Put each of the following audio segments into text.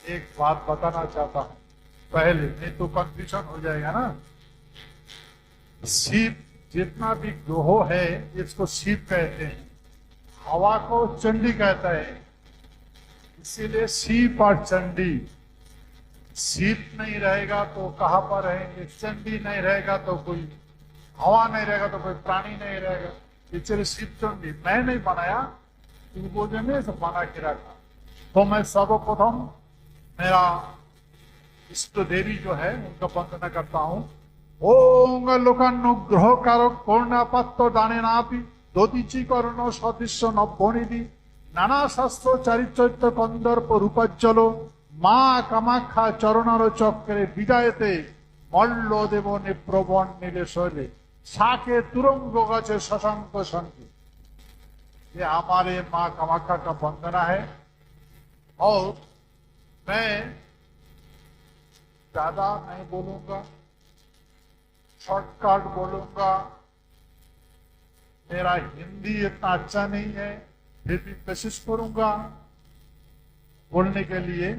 एक बात बताना चाहता हूं पहले, नहीं तो कंफ्यूजन हो जाएगा ना। शिव, जितना भी ग्रह है इसको शिव कहते हैं, हवा को चंडी कहता है, इसीलिए शिव और चंडी। शिव नहीं रहेगा तो कहां पर रहेंगे, चंडी नहीं रहेगा तो कोई हवा नहीं रहेगा तो कोई प्राणी नहीं रहेगा, इसलिए शिव चंडी मैं नहीं बनाया, पूर्वजों ने सब बना के रखा। तो मैं सर्वप्रथम मेरा इष्ट देवी जो है उनका वंदना करता हूं। ओम लोकानुग्रह कारक करुणा पात्र दाने नापी दधिची कर्ण सदृश्य नवनिधि नाना शास्त्र चारिचरित्र कंदर्प रूपाज्जल মা কামাখ্যা চরণার চক্রে বিদায়তে মল্ল দেব নিপ্রবণ নীলে শৈলে শাকে तुरंग गचे शशांक शंकी। ये हमारे माँ कामाख्या का वंदना है। और मैं ज्यादा नहीं बोलूंगा, शॉर्टकट बोलूंगा। मेरा हिंदी इतना अच्छा नहीं है, फिर भी कोशिश करूंगा बोलने के लिए।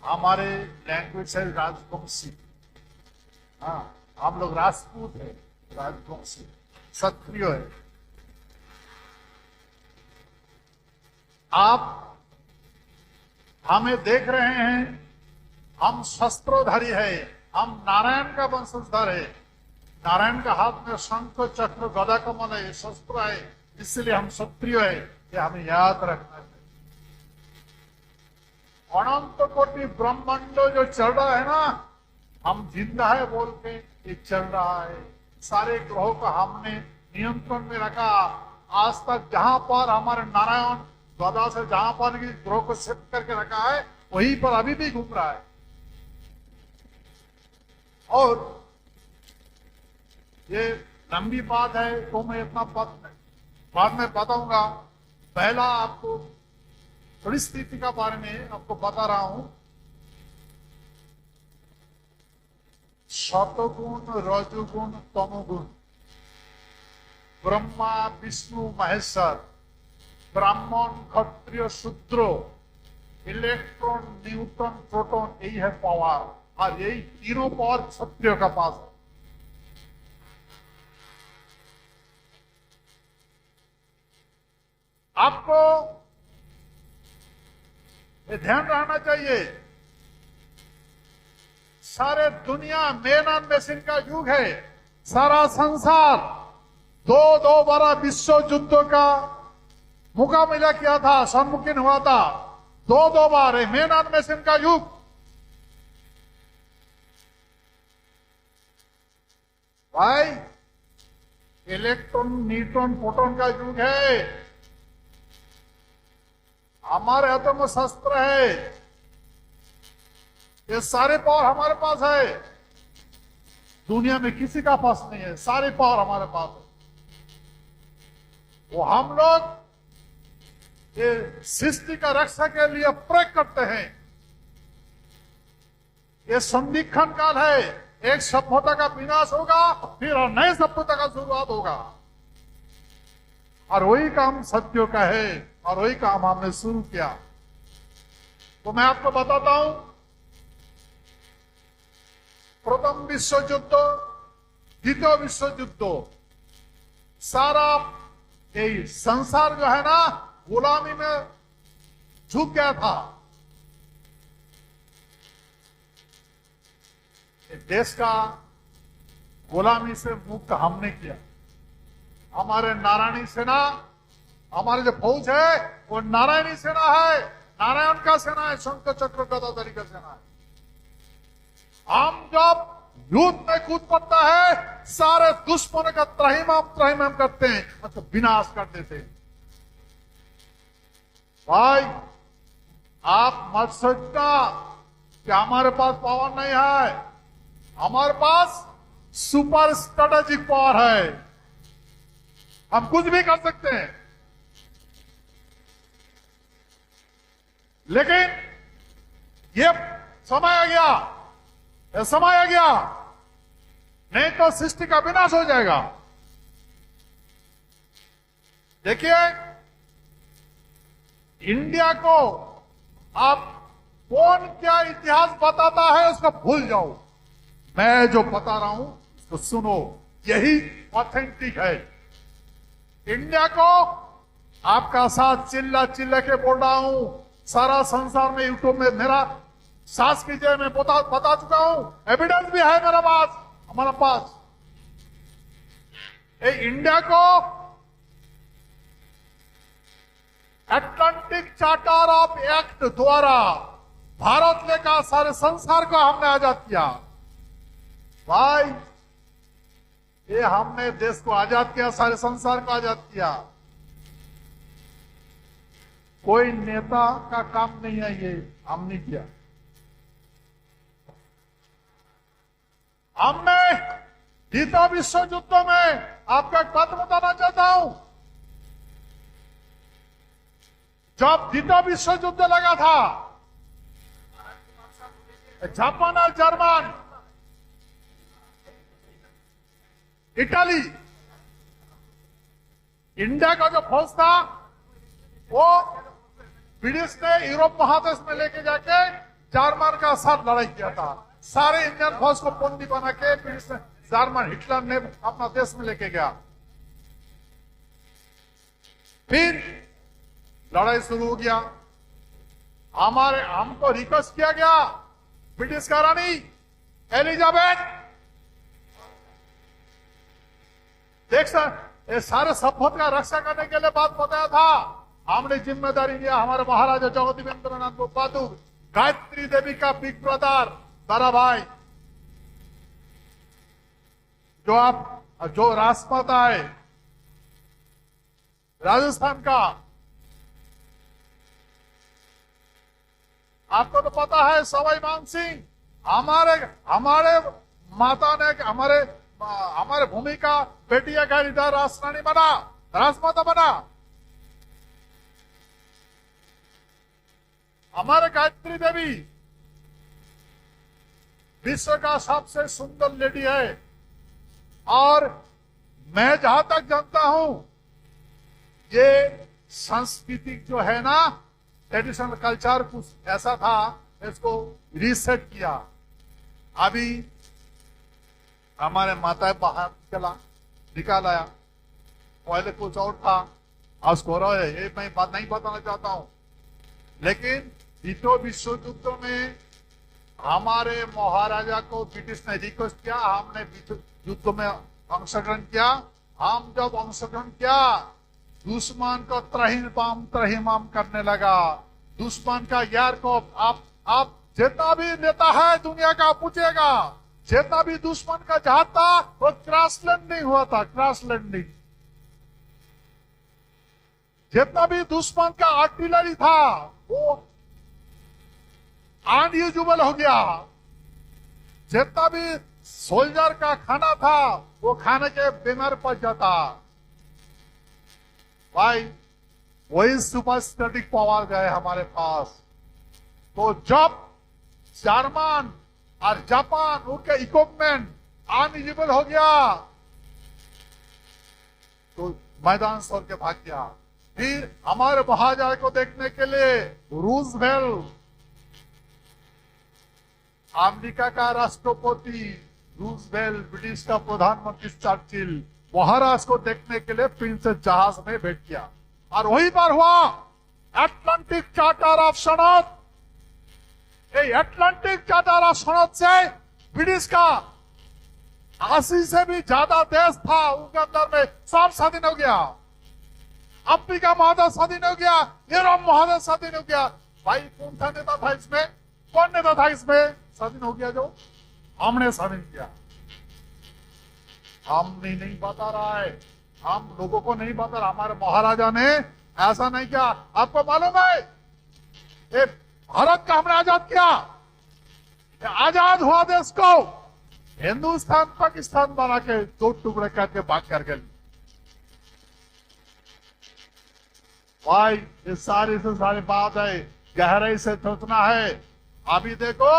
हमारे लैंग्वेज है राजवंशी। हाँ, हम लोग राजपूत है, राजवंशी क्षत्रिय है। आप हमें देख रहे हैं, हम शस्त्रोधारी है, हम नारायण का वंशधर है। नारायण का हाथ में शंख चक्र गदा कमल है, शस्त्र है, इसलिए हम क्षत्रिय है। ये हमें याद रखना है। अनंत कोटि ब्रह्मांड जो चल रहा है ना, हम जिंदा है बोल के ये चल रहा है। सारे ग्रहों का हमने नियंत्रण में रखा। आज तक जहां पर हमारे नारायण गदा से जहां पर ग्रह को शिफ्ट करके रखा है, वहीं पर अभी भी घूम रहा है। और ये लंबी बात है तो मैं इतना बाद में बताऊंगा। पहला आपको परिस्थिति का बारे में आपको बता रहा हूं। शतगुण रजोगुण तमोगुण, ब्रह्मा विष्णु महेश्वर, ब्राह्मण क्षत्रिय शूद्र, इलेक्ट्रॉन न्यूट्रॉन प्रोटॉन, यही है पावर। और यही तीनों पावर क्षत्रिय का पास है। आपको ये ध्यान रहना चाहिए, सारे दुनिया मैन एंड मशीन का युग है। सारा संसार दो बार विश्व युद्ध का मुकाबला किया था, सम्मुखीन हुआ था दो बार। मैन एंड मशीन का युग। भाई, इलेक्ट्रॉन न्यूट्रॉन प्रोटॉन का युग है। हमारे हाथों में शस्त्र है, ये सारे पावर हमारे पास है। दुनिया में किसी का पास नहीं है, सारे पावर हमारे पास है। वो हम लोग ये सृष्टि का रक्षा के लिए प्रयोग करते हैं। ये संदिग्धन काल है। एक सभ्यता का विनाश होगा, फिर नए सभ्यता का शुरुआत होगा। और वही काम सत्य का है, और वही काम हमने शुरू किया। तो मैं आपको बताता हूं, प्रथम विश्व युद्ध, द्वितीय विश्व युद्ध, सारा यही संसार जो है ना गुलामी में झुक गया था। देश का गुलामी से मुक्त हमने किया। हमारे नारायणी सेना, हमारे जो फौज है वो नारायणी सेना है, नारायण का सेना है, शंख चक्र गदाधरी का सेना है। हम जब युद्ध में कूद पड़ता है, सारे दुश्मन का त्रहिमाम करते हैं, मतलब विनाश कर देते हैं। भाई, आप मत सोचना कि हमारे पास पावर नहीं है। हमारे पास सुपर स्ट्रेटेजिक पावर है, हम कुछ भी कर सकते हैं। लेकिन ये समय आ गया, ये समय आ गया, नहीं तो सृष्टि का विनाश हो जाएगा। देखिए, इंडिया को आप कौन क्या इतिहास बताता है उसको भूल जाओ। मैं जो बता रहा हूं उसको सुनो, यही ऑथेंटिक है। इंडिया को आपका साथ चिल्ला चिल्ला के बोल रहा हूं, सारा संसार में यूट्यूब में मेरा सास कीजिए, मैं बता चुका हूं, एविडेंस भी है मेरा पास, हमारा पास। इंडिया को अटलांटिक चार्टर ऑफ एक्ट द्वारा भारत लेकर सारे संसार को हमने आजाद किया। भाई ये हमने देश को आजाद किया, सारे संसार को आजाद किया। कोई नेता का काम नहीं है, ये हमने किया। हमने द्वितीय विश्व युद्ध में आपका एक बात बताना चाहता हूं, जब द्वितीय विश्व युद्ध लगा था, जापान और जर्मन, इटली, इंडिया का जो फौज था वो ब्रिटिश ने यूरोप महादेश में लेके जाके जर्मन का साथ लड़ाई किया था। सारे इंडियन फौज को बंदी बना के ब्रिटिश ने, जर्मन हिटलर ने अपना देश में लेके गया। फिर लड़ाई शुरू हो गया। हमको रिक्वेस्ट किया गया, ब्रिटिश का रानी एलिजाबेथ, देख सर ये सारे सभ्यता का रक्षा करने के लिए बात बताया था। हमने जिम्मेदारी लिया, हमारे महाराजा जगदीवेंद्रनाथ बहादुर, गायत्री देवी का बिग ब्रदर, बड़ा भाई, जो राजमाता है राजस्थान का, आपको तो पता है सवाई मान सिंह, हमारे माता ने हमारे भूमि का बेटिया का इधर राजरानी बना, राजमाता बना। हमारे गायत्री देवी विश्व का सबसे सुंदर लेडी है। और मैं जहां तक जानता हूं, ये सांस्कृतिक जो है ना, ट्रेडिशनल कल्चर कुछ ऐसा था, इसको रीसेट किया। अभी हमारे माता बाहर निकाल आया, पहले कुछ और था, आज को रहा है, ये मैं बात नहीं बताना चाहता हूं। लेकिन द्वितीय विश्व युद्ध में हमारे महाराजा को ब्रिटिश ने रिक्वेस्ट किया, हमने युद्ध में अंशग्रहण किया। हम जब अंशग्रहण किया, दुश्मन को त्रहिमाम करने लगा। दुश्मन का यार को आप जितना भी नेता है दुनिया का पूछेगा, जितना भी दुश्मन का जहाज था वो क्रैश लैंडिंग हुआ था, क्रैश लैंडिंग। जितना भी दुश्मन का आर्टिलरी था वो अनयूजुअल हो गया। जितना भी सोल्जर का खाना था वो खाने के बीमार पड़ जाता। भाई वही सुपर स्टैटिक पावर गए हमारे पास। तो जब जर्मन और जापान उनके इक्विपमेंट अनयूजुअल हो गया तो मैदान छोड़ के भाग गया। फिर हमारे महाराजा को देखने के लिए रूजवेल्ट, अमेरिका का राष्ट्रपति रूजवेल्ट, ब्रिटिश का प्रधानमंत्री चर्चिल, महाराज को देखने के लिए प्रिंसेस जहाज में बैठ गया। और वही बार हुआ अटलांटिक चार्टर ऑफ सनद। अटलांटिक चार्टर ऑफ सनद से ब्रिटिश का 80 से भी ज्यादा देश था, उनके अंदर में सब स्वाधीन हो गया। अफ्रीका महादेश स्वाधीन हो गया, यूरोप महादेश स्वाधीन हो गया। भाई कौन सा नेता था इसमें? कौन नेता था इसमें स्वाधीन हो गया? जो हमने स्वाधीन किया। हम नहीं बता रहा है, हम लोगों को नहीं बता रहा, हमारे महाराजा ने ऐसा नहीं किया। आपको मालूम है ये भारत का हमने आजाद किया, आजाद हुआ देश को हिंदुस्तान पाकिस्तान बना के दो टुकड़े करके भाग कर गए। भाई ये सारी से सारी बात है, गहराई से सोचना है। अभी देखो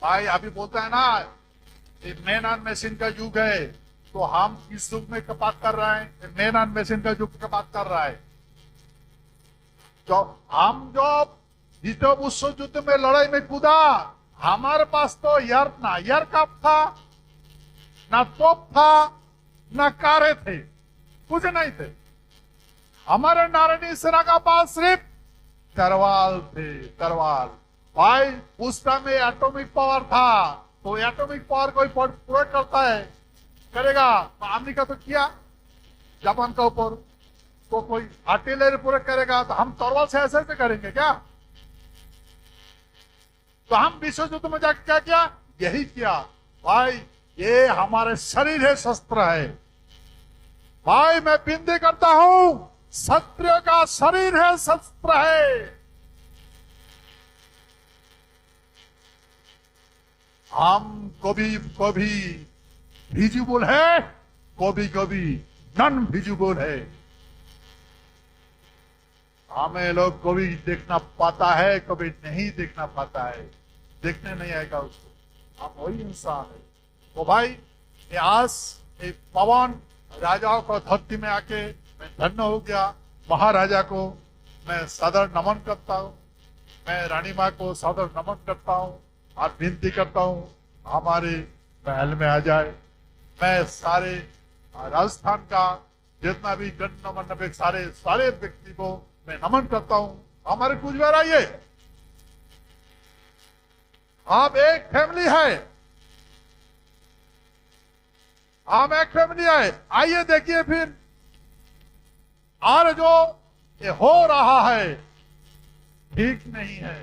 भाई, अभी बोलता है ना ये मैन एंड मशीन का युग है, तो हम किस युग में बात कर रहे हैं? मैन एंड मशीन का युग का बात कर रहा है। जो हम जो द्वितीय विश्व युद्ध में लड़ाई में कूदा, हमारे पास तो ना एयरक्राफ्ट था, ना तोप था, ना कारें थे, कुछ नहीं थे। हमारे नारायणी सेना का पास सिर्फ तरवाल थे, तरवाल। भाई उस टाइम में एटॉमिक पावर था, तो एटॉमिक पावर कोई प्रयोग करता है, करेगा। तो अमेरिका तो किया जापान का ऊपर, तो कोई आर्टिलरी प्रयोग करेगा, तो हम तरवाल से ऐसे ऐसे करेंगे क्या? तो हम विश्व युद्ध में जाकर क्या किया? यही किया। भाई ये हमारे शरीर है, शस्त्र है। भाई मैं विनती करता हूं, क्षत्रिय का शरीर है, शस्त्र है। हम कभी कभी विजिबल है, कभी कभी नॉन विजिबल है। हमें लोग कभी देखना पाता है, कभी नहीं देखना पाता है, देखने नहीं आएगा उसको। हम वही इंसान है। तो भाई ये आज एक पवन राजाओं को धरती में आके मैं धन्य हो गया। महाराजा को मैं सादर नमन करता हूँ, मैं रानी माँ को सादर नमन करता हूँ और विनती करता हूँ हमारे महल में आ जाए। मैं सारे राजस्थान का जितना भी गणमान्य सारे व्यक्ति को मैं नमन करता हूँ। हमारे कुचबिहार आइए, आप एक फैमिली है, हम एक फैमिली है। आइए देखिए फिर, और जो ये हो रहा है ठीक नहीं है।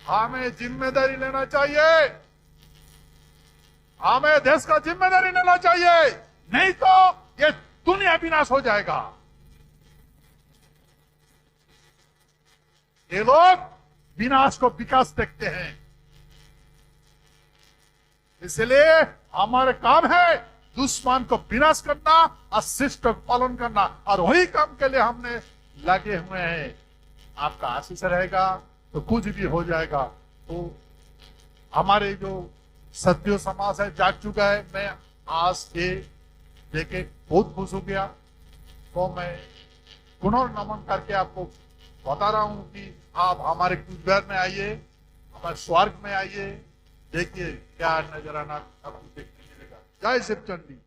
हमें जिम्मेदारी लेना चाहिए, हमें देश का जिम्मेदारी लेना चाहिए, नहीं तो ये दुनिया विनाश हो जाएगा। ये लोग विनाश को विकास देखते हैं, इसलिए हमारे काम है दुश्मन को विनाश करना और शिष्ट पालन करना, और वही काम के लिए हमने लगे हुए हैं। आपका आशीष रहेगा तो कुछ भी हो जाएगा। तो हमारे जो सत्य समाज है जाग चुका है। मैं आज ये देखे बहुत खुश हो गया। तो मैं पुनर्नमन करके आपको बता रहा हूं कि आप हमारे कुचबिहार में आइए, हमारे स्वर्ग में आइए, देखिए क्या नजराना आपको देखने मिलेगा। जय शिव चंडी।